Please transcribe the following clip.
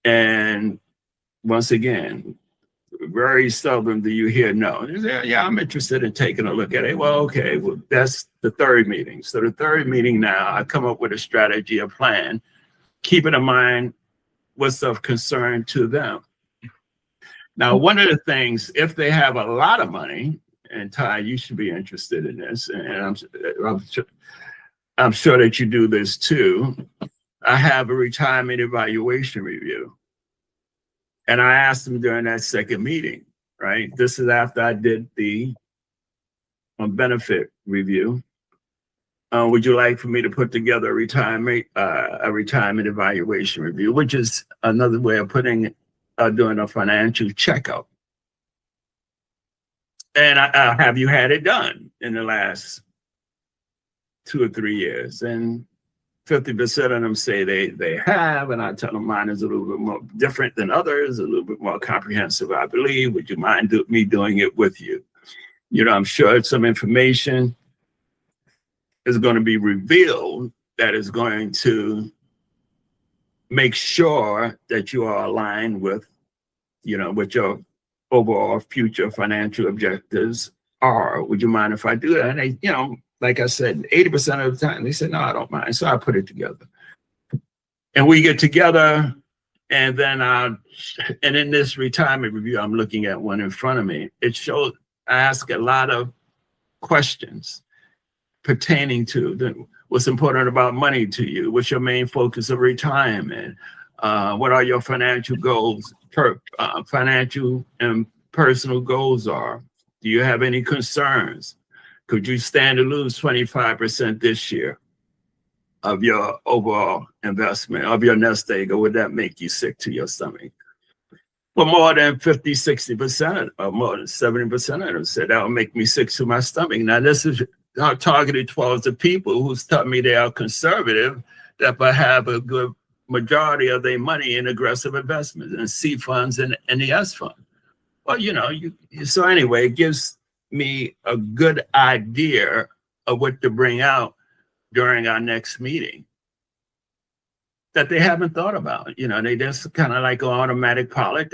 And once again, very seldom do you hear no. You say, yeah, I'm interested in taking a look at it. Well, okay, well, that's the third meeting. So the third meeting now, I come up with a strategy, a plan, keeping in mind what's of concern to them. Now, one of the things, if they have a lot of money, and Ty, you should be interested in this, and I'm sure that you do this too. I have a retirement evaluation review. And I asked them during that second meeting, right? This is after I did the benefit review. Would you like for me to put together a retirement evaluation review, which is another way of doing a financial checkup? And have you had it done in the last 2 or 3 years? And 50% of them say they have, and I tell them mine is a little bit more different than others, a little bit more comprehensive, I believe. Would you mind me doing it with you? You know, I'm sure some information is going to be revealed that is going to make sure that you are aligned with, you know, what your overall future financial objectives are. Would you mind if I do that? And they, you know, like I said, 80% of the time, they said, no, I don't mind. So I put it together. And we get together, and then and in this retirement review, I'm looking at one in front of me. It shows, I ask a lot of questions pertaining to what's important about money to you. What's your main focus of retirement? What are your financial goals, financial and personal goals are? Do you have any concerns? Could you stand to lose 25% this year of your overall investment, of your nest egg, or would that make you sick to your stomach? Well, more than 50, 60%, or more than 70% of them said that will make me sick to my stomach. Now, this is targeted towards the people who's telling me they are conservative, that but have a good majority of their money in aggressive investments and C funds and the S fund. Well, you know, so anyway, it gives me a good idea of what to bring out during our next meeting that they haven't thought about. You know, they just kind of like an automatic pilot.